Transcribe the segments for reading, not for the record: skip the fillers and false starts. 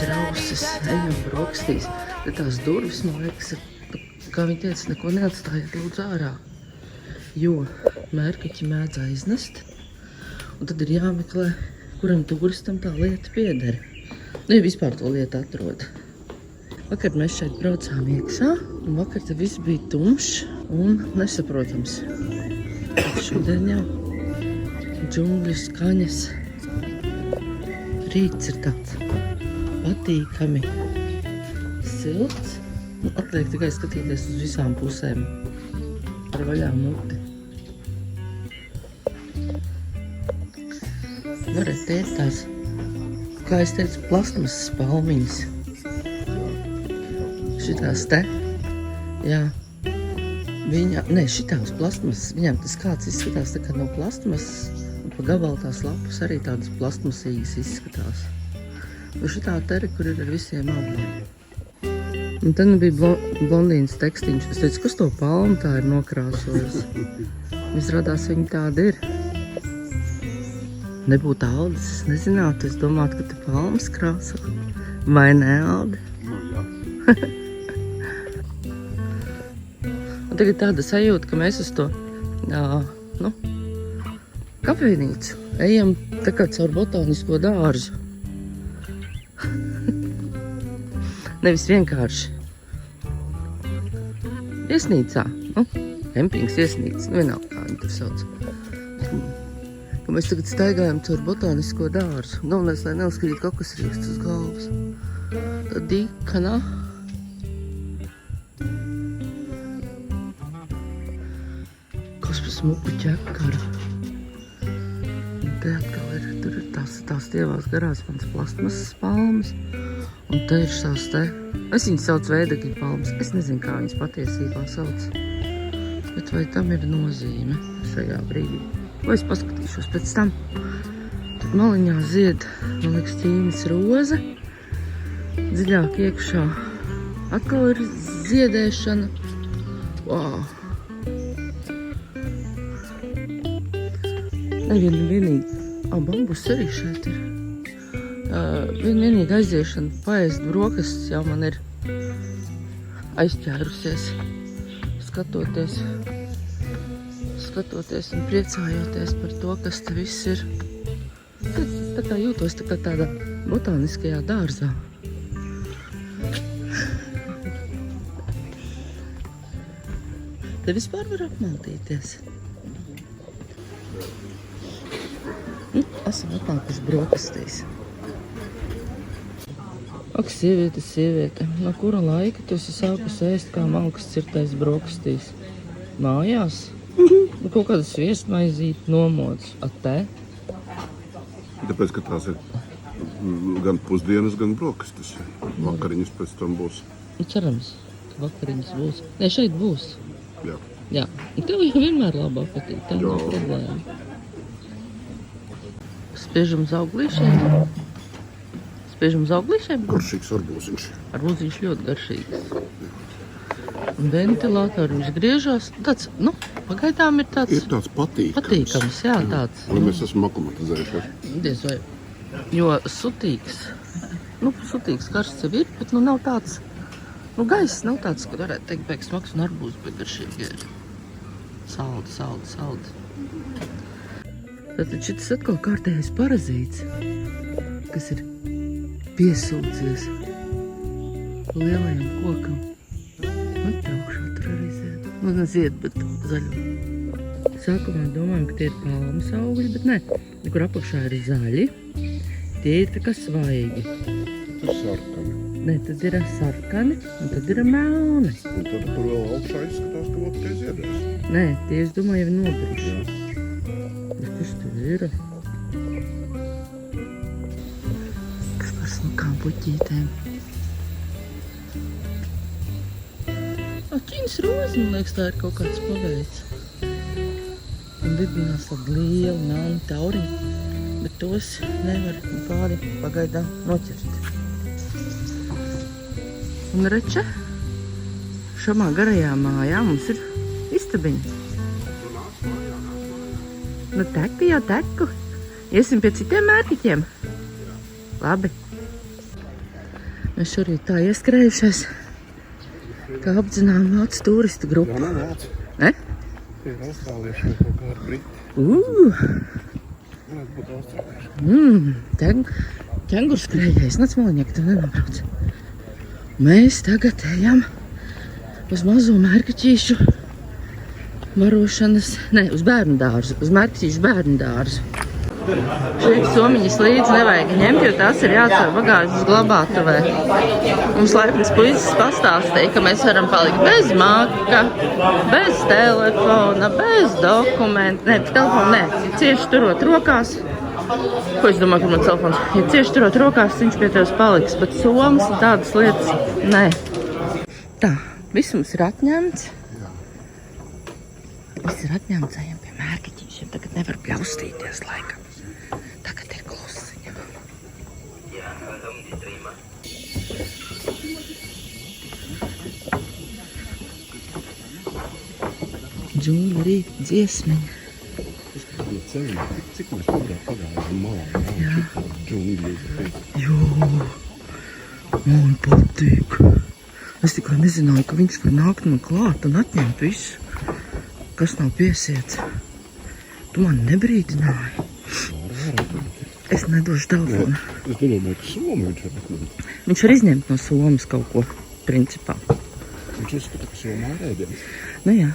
rausis, ejam brokastīs. Te tās durvis, man liekas, kā viņi teica, neko neatstājiet lūdzu ārā. Jo mērkaķi mēdz aiznest, un tad ir jāmeklē, kuram turistam tā lieta pieder. Nu, ja vispār to lietu atrod. Vakar mēs šeit braucām iekšā, un vakar te viss bija tumšs un nesaprotams. Šodien jau džungļu skaņas. Rīts ir tāds patīkami silts. Nu, atliek tikai skatīties uz visām pusēm ar vaļā muti. Varat teikt tās, kā es teicu, plastmasas palmiņas. Šitās te, jā. Šitās plastmasas, viņām tas kāds izskatās tā kā no plastmasas, un pa gabalu tās lapas arī tādas plastmasīgas izskatās. Un šitā tere, kur ir ar visiem abliem. Un tad bija blondīnas tekstiņš. Es teicu, kas to palmu tā ir nokrāsojis? Izrādās viņa tāda ir. Nebūtu Aldis, es nezinātu, es domātu, ka te palmas krāsā. Vai ne, Aldi? Un tagad tāda sajūta, ka mēs uz to kafejnīcu ejam tā kā caur botānisko dārzu. Nevis vienkārši viesnīcā, kempings viesnīca, vienalga kā viņi tur sauc. Ka mēs tagad staigājam caur botānisko dārzu. Galvenais, lai neuzkrīt kokosrieksts uz galvas. Tā dīkanā. Kas pa smuku ķekaru. Un te atkal ir, tur ir tās tievās garās mans plastmasas palmas. Un te ir šās te, es viņas sauc vēdekļu palmas. Es nezinu, kā viņas patiesībā sauc. Bet vai tam ir nozīme šajā brīdī? Vai es paskatīšos pēc tam? Tad maliņā zied, man liekas, ķīnas roze. Dziļāk iekšā atkal ir ziedēšana. Wow! Vienīgi, bambus arī šeit ir. Vienīgi aiziešana paēst brokastis jau man ir aizķērusies, skatoties un priecājoties par to, kas te viss ir. Es tā kā jūtos tā kā tādā botāniskajā dārzā. Te vispār var apmaltīties. Esam atnākuši brokastīs. Ak, sieviete, no kura laika tu esi sākusi ēst kā malkas cirtais brokastīs? Mājās? Kaut kāda sviestmaizīt nomods. A te? Tāpēc, ka tās ir gan pusdienas, gan brokastis. Vakariņas pēc tam būs. Cerams, ka vakariņas būs. Nē, šeit būs. Jā. Tev jau vienmēr labā patīk, tā nav problēma. Spiežam uz auglīšiem. Garšīgs arbūziņš. Arbūziņš ļoti garšīgs. Un ventilatori viņš griežās. Tāds, pagaidām ir tāds... Ir tāds patīkams. Patīkams, jā, tāds. Vai mēs esam akumatizējušies? Diez vai. Jo sutīgs. Sutīgs karsts jau ir, bet nav tāds... Gaiss nav tāds, ka varētu teikt, beigas smags un arbūzi, bet garšīgi ir. Saldi. Tātad šitas atkal kārtējais parazīts, kas ir piesūcies lielajam kokam. Traukšā tur arī zied. Zied, bet zaļo. Sākumā domājam, ka tie ir palmas augļi, bet ne. Kur apakšā ir zaļi, tie ir tā kā svaigi. Tas sarkani. Nē, tad ir sarkani, un tad ir melni. Un tad tur vēl augšā izskatās, ka otkai ziedēs. Nē, tie, es domāju, jau nobriši. Kas tur ir? Kas par smukām puķītēm? Ķīnas rozi, man liekas, tā ir kaut kāds paveids. Un vidinās tāda liela melna tauriņa, bet tos nevar kādi pagaidām noķert. Un reče, šamā garajā mājā mums ir istabiņa. Teku. Iesim pie citiem mērķiķiem? Labi. Mēs šorīt tā ieskrējušies, ka apdzinām vācu turistu grupu. Jā, nav vācu. Ne? Tie ir austrālieši vai kaut kā ar briti. Varētu būt austrālieši. Ķengurs skrējējis, nāc maliņāk, tev nenobrauc. Mēs tagad ejam uz mazo mērkaķīšu barošanas, uz bērnu dārzu, uz mērkaķīšu bērnu dārzu. Šeit somiņas līdzi nevajag ņemt, jo tās ir jāatstāj bagāžas glabātuvē. Mums laipnis puisis pastāstīja, ka mēs varam palikt bez maka, bez telefona, bez dokumentu. Nē, telefonu nē, ja cieši turot rokās. Ko es domāju, ka man telefons? Ja cieši turot rokās, viņš pie tevis paliks, bet somas un tādas lietas nē. Tā, viss mums ir atņemts. Viss ir atņemts, ejam pie mērkaķīšiem. Tagad nevar pļaustīties laikam. Tagad ir klusiņa. Džungļa rīt dziesmiņa. Cik mēs pagājām malā? Jā. Džungļi. Jo, man patīk. Es tikai nezināju, ka viņš var nākt man klāt un atņemt visu, kas nav piesiets. Tu man nebrīdināji. Es nedošu telefonu. Es nedomāju, ka somu viņš var atņemt. Viņš var izņemt no somas kaut ko, principā. Viņš uzskata, ka somā ir ēdienas. Nu jā.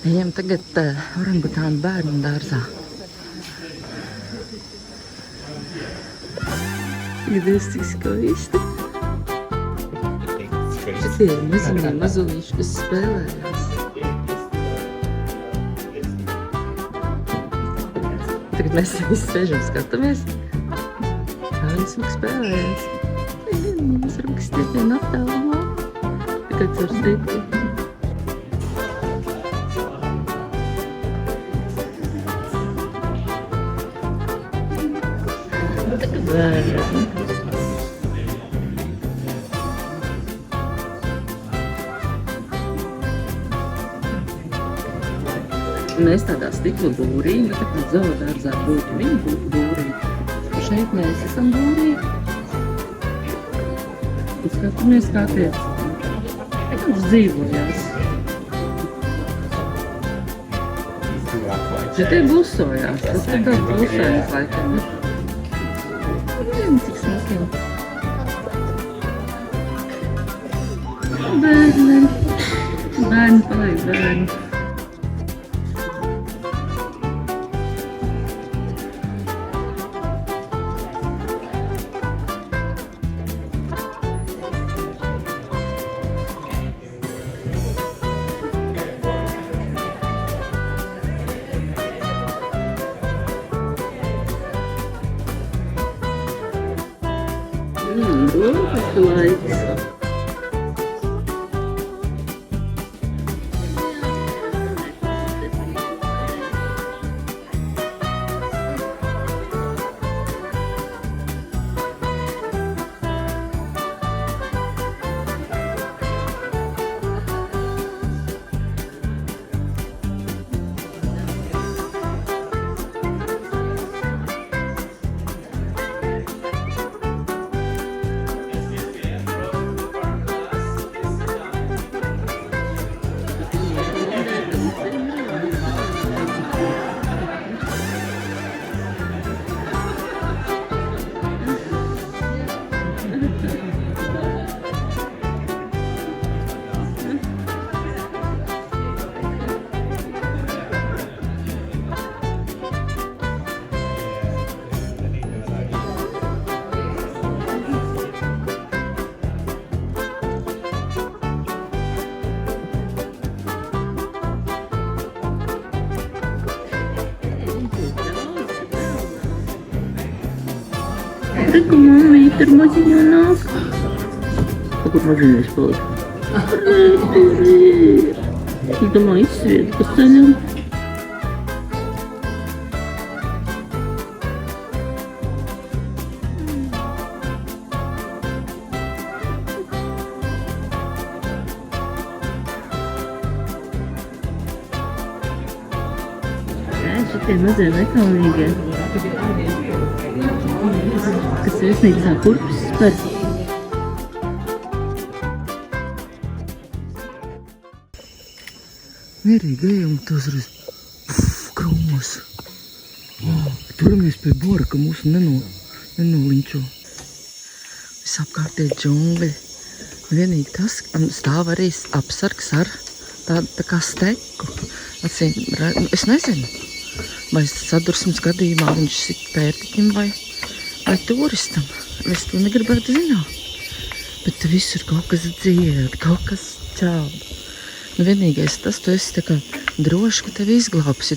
Ejam tagad orangutānu bērnu dārzā. Skaties, cik skaisti. Šitie ir mazulīši, kas spēlējās. Tagad mēs visi sēžam skatāmies. Kā viņi smuk spēlējās. Mēs varam, ka stiepien aptālumā. Tikai caur stiepien. Mēs tādā stikla būrī, nu tā kā zoodārzā būtu, viņi būtu būrī. Šeit mēs esam būrī. Un skatāmies, kā tie dzīvojās. Ja tie blusojās, tas ir daudz blusojās laikam. Cik smakiem. Bērni paliek bērni. Rokas laiks. Reku, mammīte ar maziņo nāk. Kur maziņais paliek? Tur ir. Es domāju, izsviet pa ceļam. šitie mazie nekaunīgie, kas viesnīcā kurpes spēr. Mierīgi ejam, tas ir krūmos. Turamies pie bora, ka mūsu nenoliņčo. Visapkārt džungļi. Vienīgi tas stāv arī apsargs ar tādu tā kā steku. Es nezinu, vai sadursmes gadījumā viņš sit pērtiķim vai turistam. Es to negribētu zināt. Bet te visur kaut kas dzied, kaut kas čāba. Nu vienīgais tas, tu esi tā kā droši, ka tevi izglābs,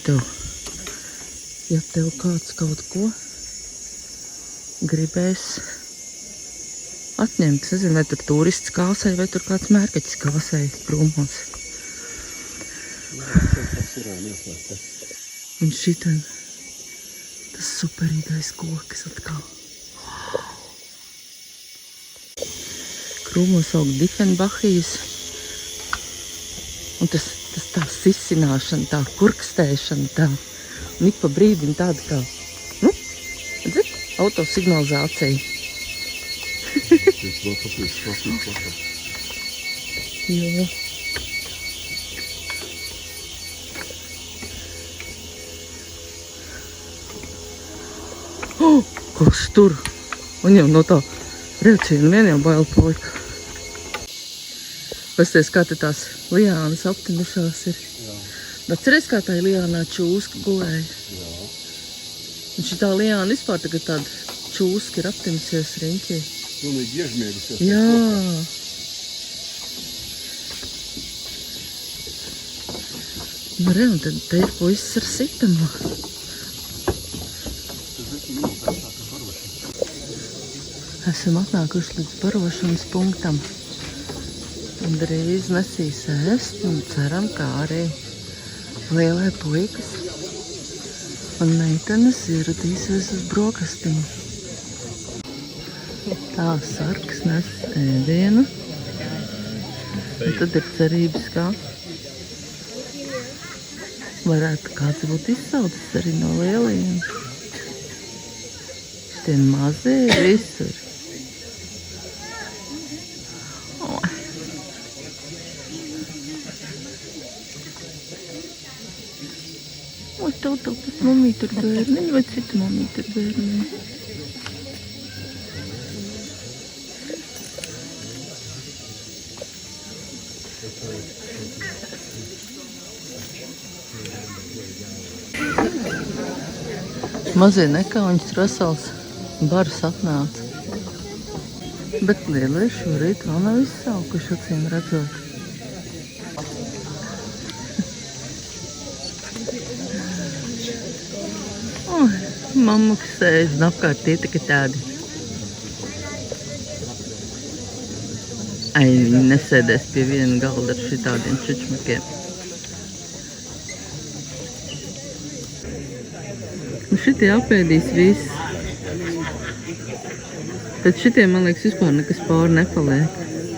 ja tev kāds kaut ko gribēs atņemt. Es nezinu, vai tur turists kāsē, vai tur kāds mērkaķis kāsē krūmos. Un šitan, tas superīgais koks atkal. Krūmos aug difenbahijas. Un tas tā sisināšana, tā kurkstēšana, tā. Un ik pa brīdim tāda kā, redzat, autosignalizācija. Jā. Kas tur? Un jau no tā rēciena vien jau baila palika. Pasties, kā te tās liānas aptinušās ir. Atceries, kā tā liānā čūska gulēja? Jā. Un šitā liāna vispār tagad tāda čūska ir aptinusies riņķī. Pilnīgi iežmiegusies. Jā. Nu, re, un tad te ir puisis ar sitamu. Esam atnākuši līdz barošanas punktam. Un drīz nesīs ēst un ceram, kā arī lielie puikas un meitenes ieradīsies uz brokastīm. Tā sargs nes ēdienu. Un tad ir cerības, kā varētu kāds būt izsaucis arī no lielajiem. Šitie mazie ir visur. Vai tev tāpat mamīte ar bērniņu vai cita mamīte ar bērniņu? Mazie nekauņas rasals bars atnāca. Bet lielie šorīt vēl nav izsaukuši, acīm redzot. Mamma, kas sēž un apkārt tie tikai tādi. Ai, viņi nesēdēs pie viena galda ar šitādiem čučmakiem. Un šitie apēdīs viss. Tad šitie, man liekas, vispār nekas pāri nepaliek.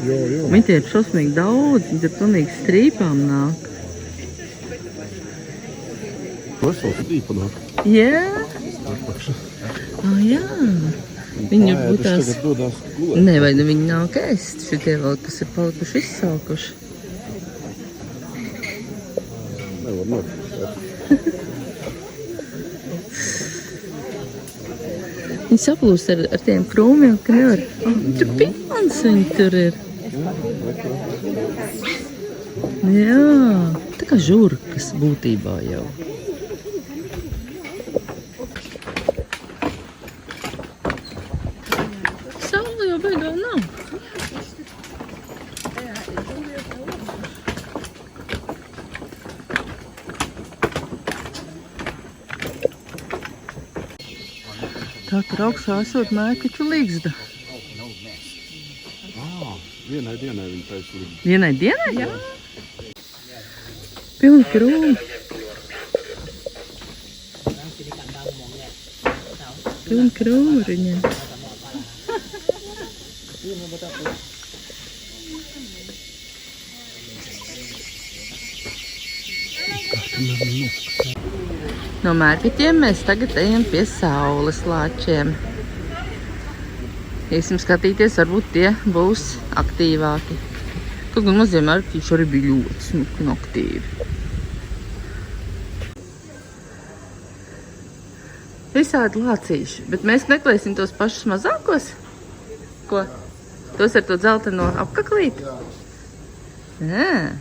Jo. Viņi tie ir šausmīgi daudz, viņi ir pilnīgi strīpām nāk. Vesela strīpa nāk. Jā? Jā. Viņi varbūt tās... tagad dodās gulēt. Nē, vai nu viņi nāk ēst, šitie vēl, kas ir palikuši izsaukuši. Nevar nāk. Viņi saplūst ar tiem krūmiem, ka nevar. Tur pilns viņi tur ir. Jā, tā kā žurkas būtībā jau. Saula jau beigā nav. Tā tur augšā esot mērkaču līgzda. Vienai dienai viņi taisa līgzda. Vienai dienai? Jā. Pilni krūmi. Pilni krūmi ar viņiem. No mērķiem mēs tagad ejam pie saules lāčiem. Iesim skatīties, varbūt tie būs aktīvāki. Kaut gan mazie mērķīši arī bija ļoti smuki un aktīvi. Visādi lācīši, bet mēs meklēsim tos pašus mazākos. Ko? Tos ar to dzelteno apaklīti? Jā.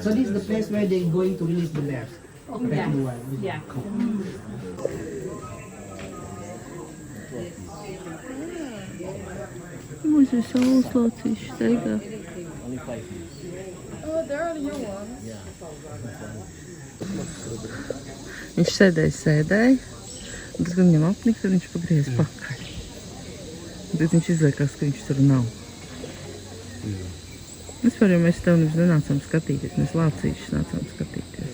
So this is the place where they're going to release the lamb. Yeah. Mums ir saules lācīši steigā. Viņš sēdēja, un tad, kad viņam apnika, tad viņš pagriez pakaļ. Un tad viņš izliekās, ka viņš tur nav. Vispār jau mēs tev nemaz nenācām skatīties, mēs lācīšus nācām skatīties.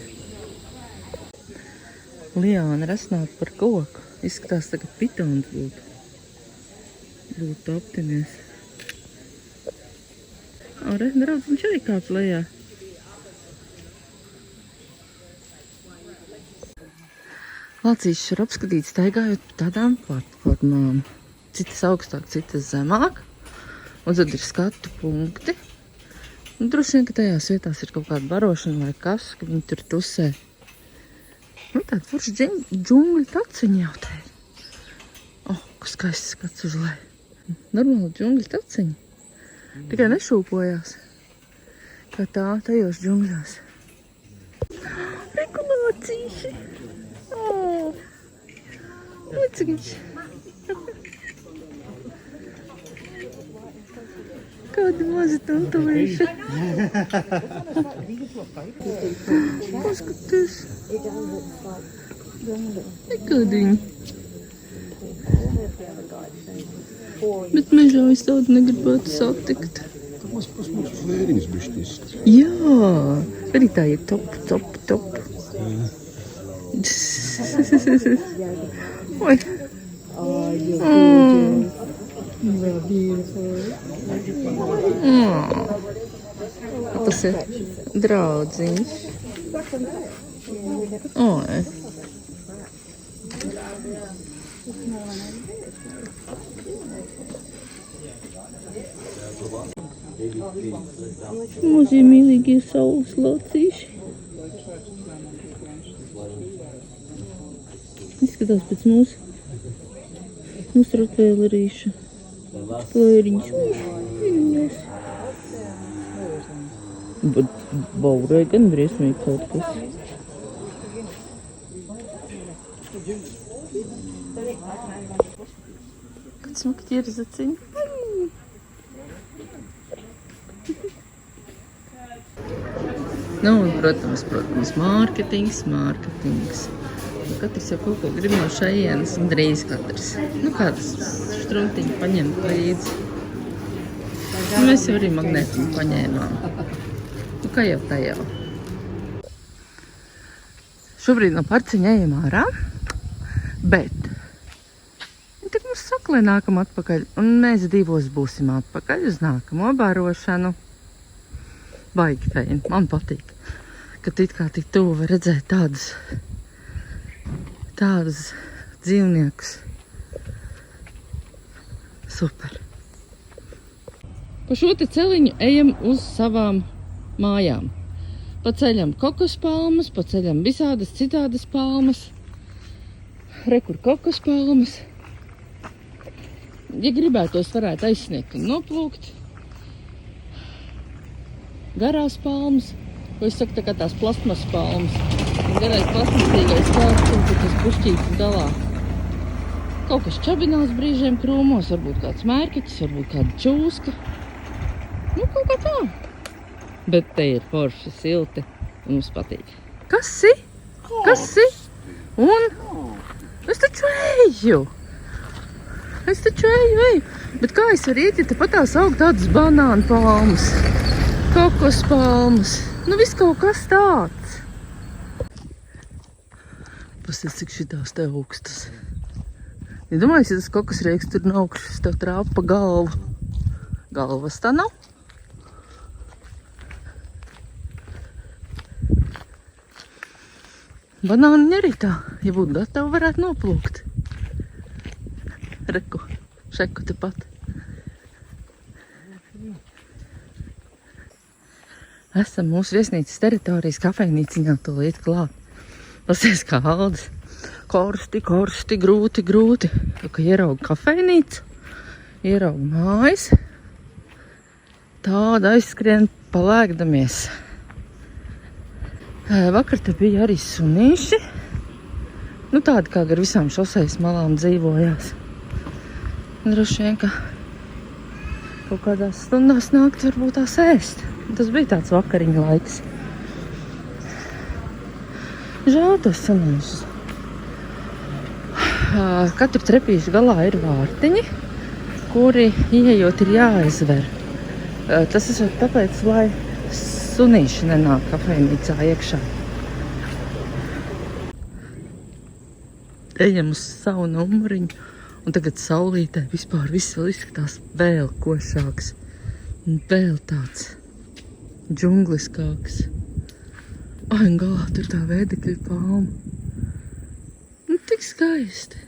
Liāna rasnāk par koku. Izskatās tagad pitons būtu. Būtu optimies. Re, draudz, viņš arī kāp lejā. Lācīšus var apskatīt staigājot pa tādām platformām. Citas augstāk, citas zemāk. Un tad ir skatu punkti. Un droši vien, ka tajās vietās ir kaut kāda barošana vai kas, ka viņi tur tusē. Nu, tāda forša džungļu taciņa jau te ir. Kas skaists skats uz leju. Normāli džungļu taciņa. Tikai nešūpojās. Kā tā, tajos džungļos. Regulācīši. Muciņš. Kādi mazi tantulīši. Paskaties. Nekādiņi. Bet mežā es tādu negribētu satikt. Slēriņas bišķis. Jā, arī tā ir top. Oi. Tas ir draudziņš. Oi. Mazie mīlīgie saules lācīši. Izskatās pēc mūsu rotveilerīša. Plēriņš. Bet baurē gan briesmīgi kaut kas. Kad smuki ķirzaciņi. Nu, un, protams, mārketings. Katrs jau kaut ko grib no šejienes, un drīz katrs. Nu, kāds štrumtiņu paņemt līdzi. Nu, mēs jau arī magnētiņu paņēmām. Nu, kā jau tā jau. Šobrīd no parciņa ejam ārā, bet tad mums saka, lai nākam atpakaļ, un mēs divos būsim atpakaļ uz nākamo barošanu. Baigi feini, man patīk, ka it kā tik tuvu var redzēt tādus dzīvniekus. Super. Pa šo te celiņu ejam uz savām mājām. Pa ceļam kokospalmas, pa ceļam visādas citādas palmas. Rekur kokospalmas. Ja gribētos, varētu aizsniegt un noplūkt. Garās palmas, ko es saku, tā kā tās plastmas palmas. Un garais plastmasīgais kāds, un tas pušķītis dalā. Kaut kas čabinās brīžiem krūmos, varbūt kāds mērķis, varbūt kāda čūska. Nu, kaut kā tā. Bet te ir forši, silti, un mums patīk. Kas ir? Un? Es taču eju. Bet kā es varu iet, ja tepat tās aug tādas banānu palmas? Kokos palmas. Nu, viss kaut kas tāds. Pasties, cik šitās te augstas. Ja domājies, ja tas kokosrieks tur nav augšas, tev trāpa pa galvu. Galvas tā nav. Banāni arī tā, ja būtu gatavi, varētu noplūkt. Reku, šeku tepat. Esam mūsu viesnīcas teritorijas kafejnīciņā tūlīt klāt. Pasies kā Aldis. Korsti, grūti. Ka ierauga kafejnīcu, ierauga mājas. Tāda aizskrien palēkdamies. Vakar te bija arī sunīši. Nu tādi kā gar visām šosejas malām dzīvojās. Droši vien, ka kaut kādās stundās nākt varbūt tās ēst. Tas bija tāds vakariņa laiks. Žēl tos sunīšus. Katru trepīšu galā ir vārtiņi, kuri ieejot ir jāaizver. Tas ir tāpēc, lai sunīši nenāk kafejnīcā iekšā. Ejam uz savu numuriņu, un tagad saulītē vispār viss vēl izskatās vēl košāks. Un vēl tāds džungliskāks. Ai, un galā tur tā vēdekļa palma. Nu, tik skaisti.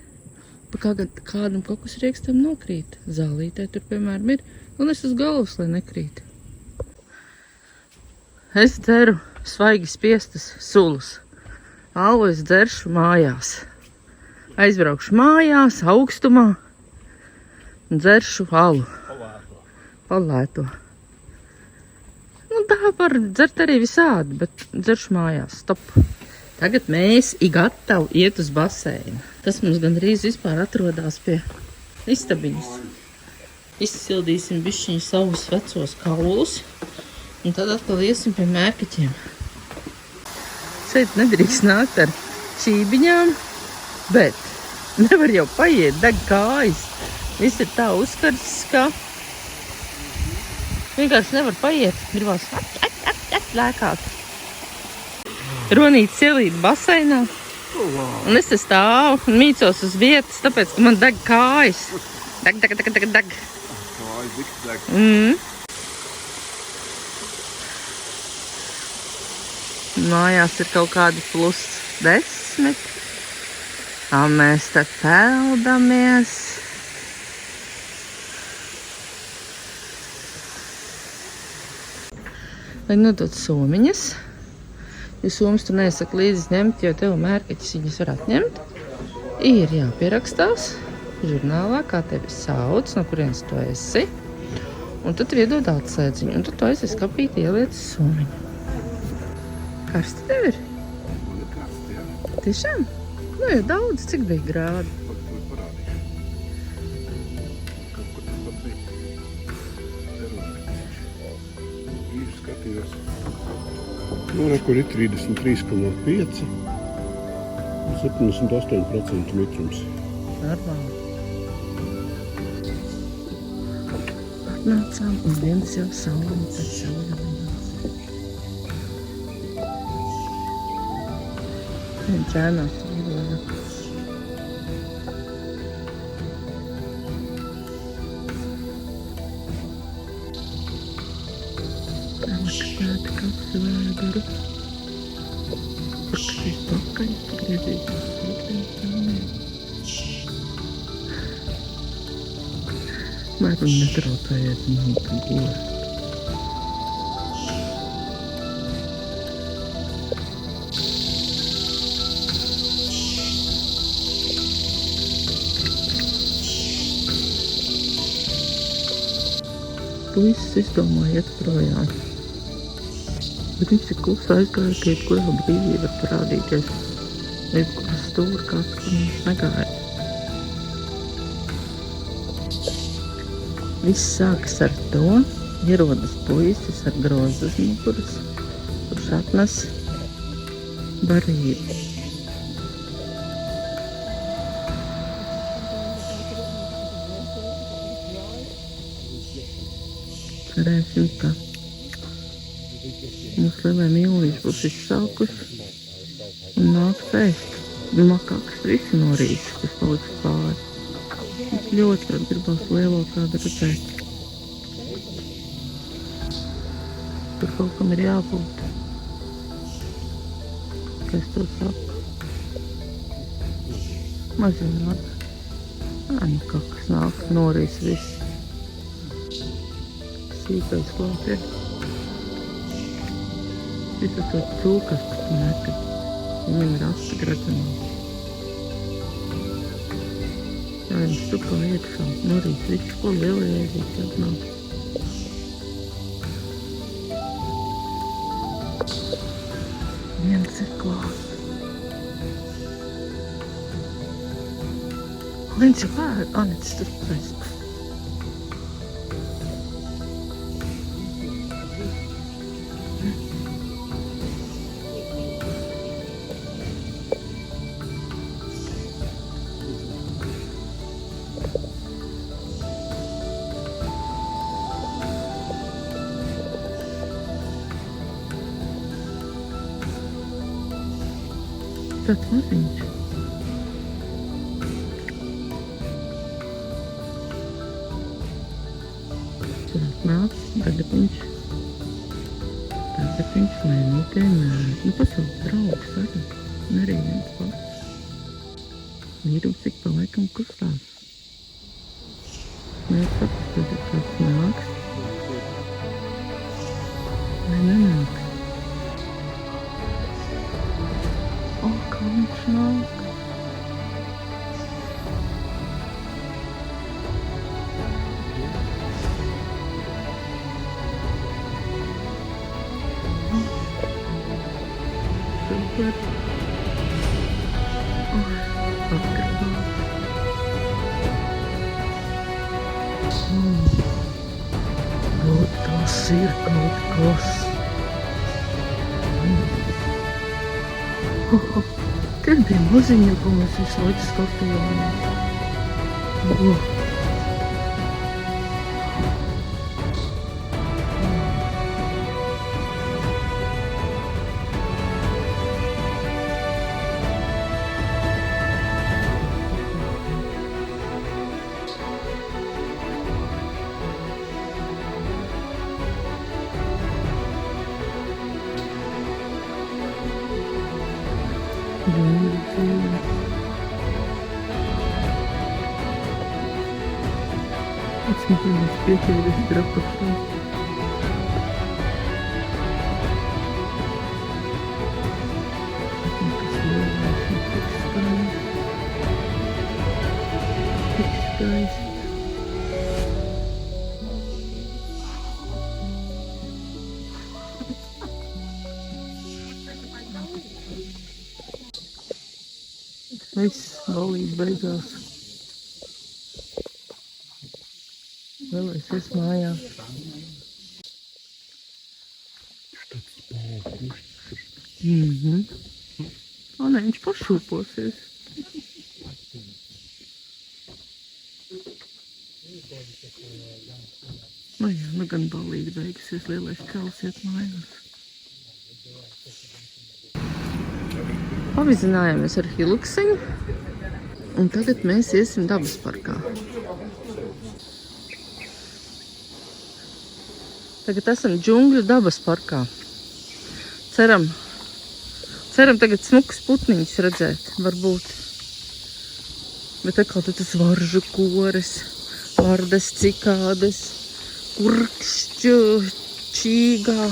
Pa kādam kokus riekstam nokrīt. Zālītē tur, piemēram, ir. Un es uz galvas, lai nekrīt. Es dzeru svaigi spiestas sulas. Alu es dzeršu mājās. Aizbraukšu mājās, augstumā. Un dzeršu alu. Palēto. Nu, tā var dzert arī visādi, bet dzeršu mājās. Stop. Tagad mēs gatavi iet uz baseinu. Tas mums gandrīz vispār atrodas pie istabiņas. Izsildīsim bišķiņu savus vecos kaulus. Un tad atkal iesim pie mērkaķiem. Šeit nedrīkst nākt ar čībiņām, bet nevar jau paiet, deg kājas. Viss ir tā uzkarsis, ka vienkārši nevar paiet. Gribās lēkāt. Ronīts ielīt baseinā. Un es te stāvu un mīcos uz vietas, tāpēc, ka man deg kājas. Deg. Kājas deg. Mājās ir kaut kādi +10. Tā mēs te peldamies. Vai nodot somiņas? Jo somas tu nesaki līdzi ņemt, jo tev mērkaķis viņas var atņemt. Ir jāpierakstās žurnālā, kā tevi sauc, no kurienes tu esi. Un tad tev iedod atslēdziņu. Un tad tu aizies kapīti ieliec somiņu. Karsti tev ir? Man ir karsti, jā. Tiešām? Nu, jau daudz, cik bija grādi? Tur parādīšu. Kaut kur tas pat bija. Īši skatījos. Nu, kur ir 33,5 un 78% mitrums. Normāli. Atnācām un viens jau saulēm pēc saulēm. Vien čēnās līdoja. Amakstāta kapsu vēderu. Pakasīs pakaļ, griezīs uz sūtiem saulēm. Vai tu netraucējies man pa gostu? Puisis izdomāja iet projām. Bet viņš ir klusi aizgāja, ka jebkurā brīdī var parādīties jebkurā stūra kāds, kur viņš negaida. Viss sākas ar to, ierodas puisis ar grozu uz muguras, kurš atnes barību. Cerēsim, ka mūsu lielai mīlīši būs izsalkusi un nāks ēst. Makāks visi no rīta, kas paliks pāri. Es ļoti gribās lielo kādu redzēt. Tur kaut kam ir jābūt. Kā es to saku? Mazināt. Nu kaut kas nāk, norīs viss. Sīkais klāt ir. Šis ir tāds cūkas, kas tu neti. Viņam ir asti gradzenā. Jā, viņš tukā iekšā. Norīs viss, ko lielajai viss nāk. Viens ir klāt. Viņš ir pār. Anets tur pēc. Tāds maziņš. Tur atnāc, tagad viņš lēnītē nēr. Nu, pasauc draugs arī. Un arī viens pats. Vīru, cik paliekam kustās. Nesaprastu, tagad kāds nāks. Vai nenāks? O, kā viņš nāk. Super. Oi, atgrabāt. Tas ir kaut kas. Tie bija maziņi, ko mēs visu laiku skatījāmies. Смотри, успехи весь драпошел. Viss balīt beigās. Vēlēsies mājā. O, ne, viņš pašūposies. Nu jā, nu gan balīt beigusies, lielais čalis iet mājās. Pavizinājāmies ar Hilukseņu, un tagad mēs iesim dabas parkā. Tagad esam džungļu dabas parkā. Ceram tagad smukus putniņus redzēt, varbūt. Bet atkal tas varžu koris, vardes, cikādes, kurkšķu, čīgā.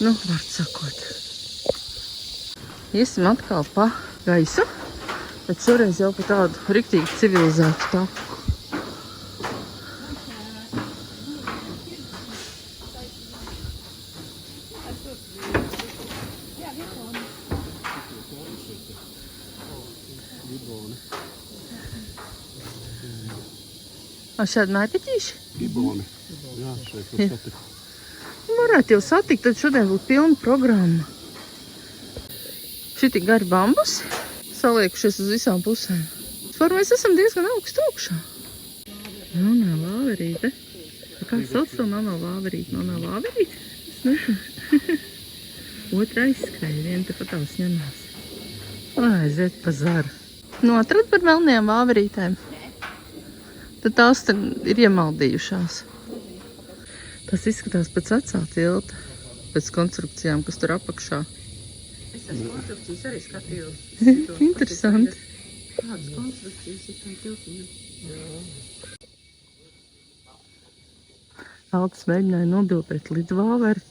Nu, var sakot. Iesim atkal pa gaisu, bet šoreiz jau pa tādu riktīgi civilizētu taku. Šādi mērķiķīši? Giboni. Jā, šeit var satikt. Varētu jau satikt, tad šodien būtu pilna programma. Šiti gari bambusi, saliekušies uz visām pusēm. Var mēs esam diezgan augstu augšā. Melnā vāverīte. Kā sauc to melnā vāverīti? Melnā vāverīte? Es nezinu. Otra aizskrēja, viena te patās ņemās. Aiziet pa zaru. Nu, atrad par melnajām vāverītēm. Tad tās ir iemaldījušās. Tas izskatās pēc vecā tilta, pēc konstrukcijām, kas tur apakšā. Es esmu konstrukcijas arī skatījos. Interesanti. Kādas konstrukcijas ir tam tiltiņam? Altas mēģināja nobilpēt līdz vāveri.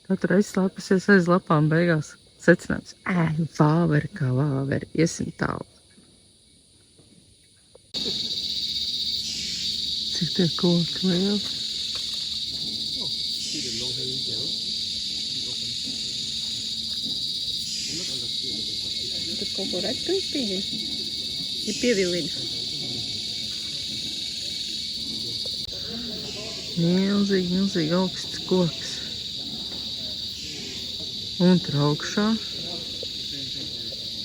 Katru reizi slēpusies aiz lapām beigās. Secinājums, vāveri kā vāveri, iesim tālu. Cik tie koki lieli? Tur kaut ko redz, ka viņš spīdina? Ir pievilina. Milzīgi augsts koks. Un tur augšā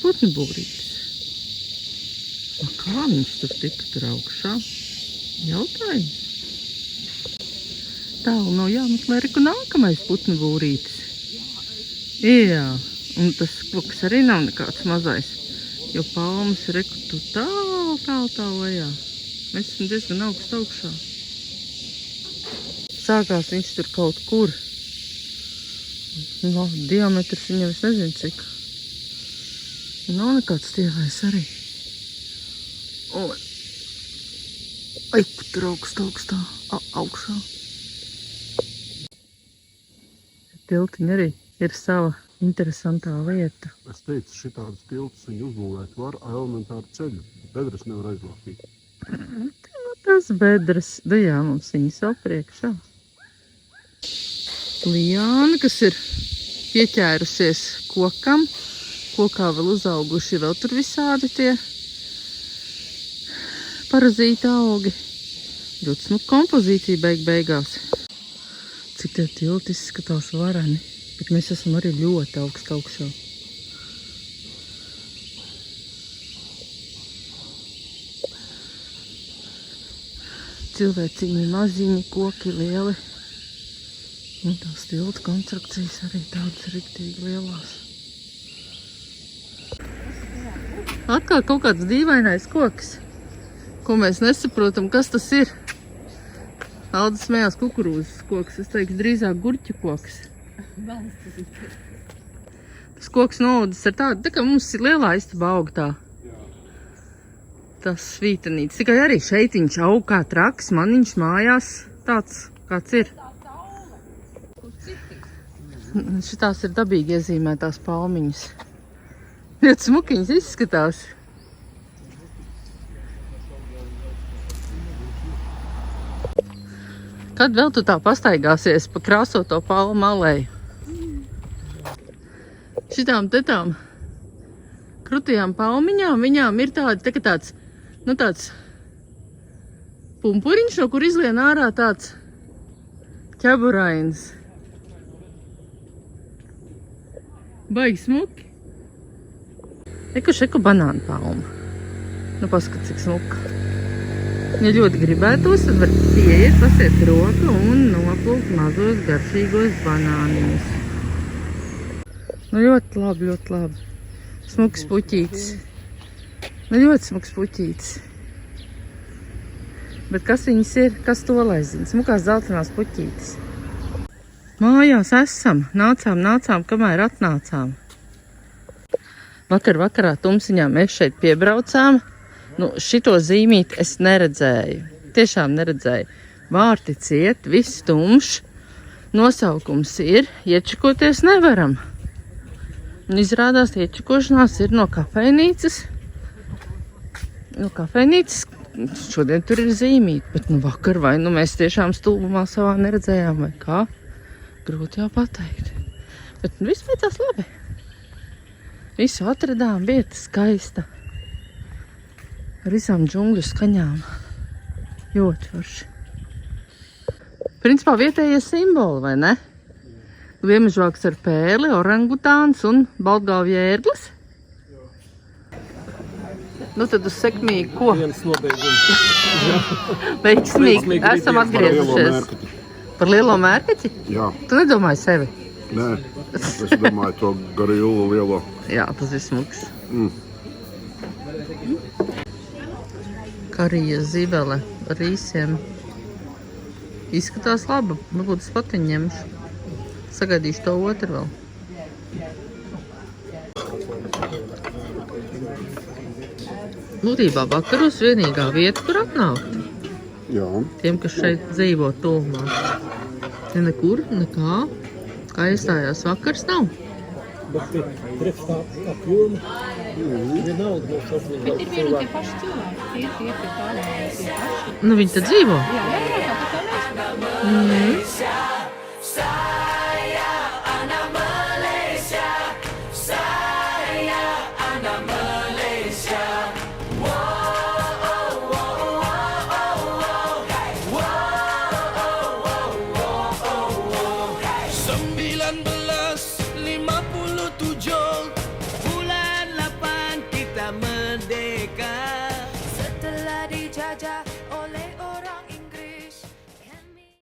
putnu būrītis. Kā viņš tur tika tur augšā? Jautājums. Tālu nav jāmeklē reku nākamais putnu būrītis. Jā, un tas koks arī nav nekāds mazais, jo palmas reku tu tālu lejā. Mēs esam diezgan augšā. Sākās viņš tur kaut kur. No, diametrs viņam es nezinu cik. Nav nekāds stievais arī. Ai, tur augstā, augšā. Tiltiņi arī ir sava interesantā lieta. Es teicu, šitādas tiltas viņi uzbūvēt var elementāru ceļu. Bedres nevar aizlāpīt. Tas bedres, jā, mums viņas vēl priekšā. Liāna, kas ir pieķērusies kokam. Kokā vēl uzauguši, vēl tur visādi tie parazīta augi. Ļoti smuka kompozīcija beigās. Cik tie tilti izskatās vareni, bet mēs esam arī ļoti augšā. Cilvēciņi maziņi, koki lieli. Un tās tiltu konstrukcijas arī tādas riktīgi lielās. Atkal kaut kāds dīvainais koks, ko mēs nesaprotam, kas tas ir. Alda smējās kukurūzas koks, es teikšu drīzāk gurķu koks. Tas koks noaudzis ar tādu, tā kā mums ir lielā istaba aug tā. Tas svītenīts, tikai arī šeit viņš aug kā traks, maniņš mājās tāds, kāds ir. Šitās ir dabīgi iezīmētās palmiņas. Ļoti smukiņas izskatās. Kad vēl tu tā pastaigāsies pa krāsoto palmu alēju? Šitām tetām krutajām palmiņām, viņām ir tāds pumpuriņš, no kur izlien ārā tāds ķeburains. Baigi smuki. Eku banānu palma. Nu, paskat, cik smuka. Ja ļoti gribētos, tad var pieiet, pasiet roku un noplūkt mazos garšīgos banāniņus. Nu, ļoti labi. Smuks puķītis. Nu, ļoti smuks puķītis. Bet kas viņas ir? Kas to lai zina? Smukās zeltainās puķītis. Mājās esam. Nācām, kamēr atnācām. Vakarā tumsiņā mēs šeit piebraucām. Nu, šito zīmīt es neredzēju. Tiešām neredzēju. Vārti ciet, viss tumšs. Nosaukums ir, iečakoties nevaram. Un izrādās, iečakošanās ir no kafejnīcas. Šodien tur ir zīmīt, bet nu vakar vai nu mēs tiešām stulbumā savā neredzējām vai kā. Grūti jau pateikt. Bet nu viss beidzās labi. Visu atradām, vieta skaista. Ar visām džungļu skaņām. Ļoti forši. Principā vietējie simboli, vai ne? Viemežvāks ar pēli, orangutāns un baltgalvju ērglis. Nu tad uz sekmīgi ko? Dienas nobeigums. Veiksmīgi. Esam atgriezušies. Par lielo mērķi? Jā. Tu nedomāji sevi? Nē, es domāju to garilu lielo. Jā, tas ir smuks. Karija zibele ar rīsiem. Izskatās labi. Varbūt es patiņu ņemšu. Sagaidīšu to otru vēl. Būtībā vakaros vienīgā vieta, kur atnākt. Jā. Tiem, kas šeit dzīvo tuvumā. Ja nekur, nekā. Kā iestājās vakars, nav. Bet priekšā apjoma vienalga no šobrīd. Bet ir vieni tie paši cilvēki. Tie pārējie tie paši. Nu, viņi te dzīvo. Jā, tā mēs.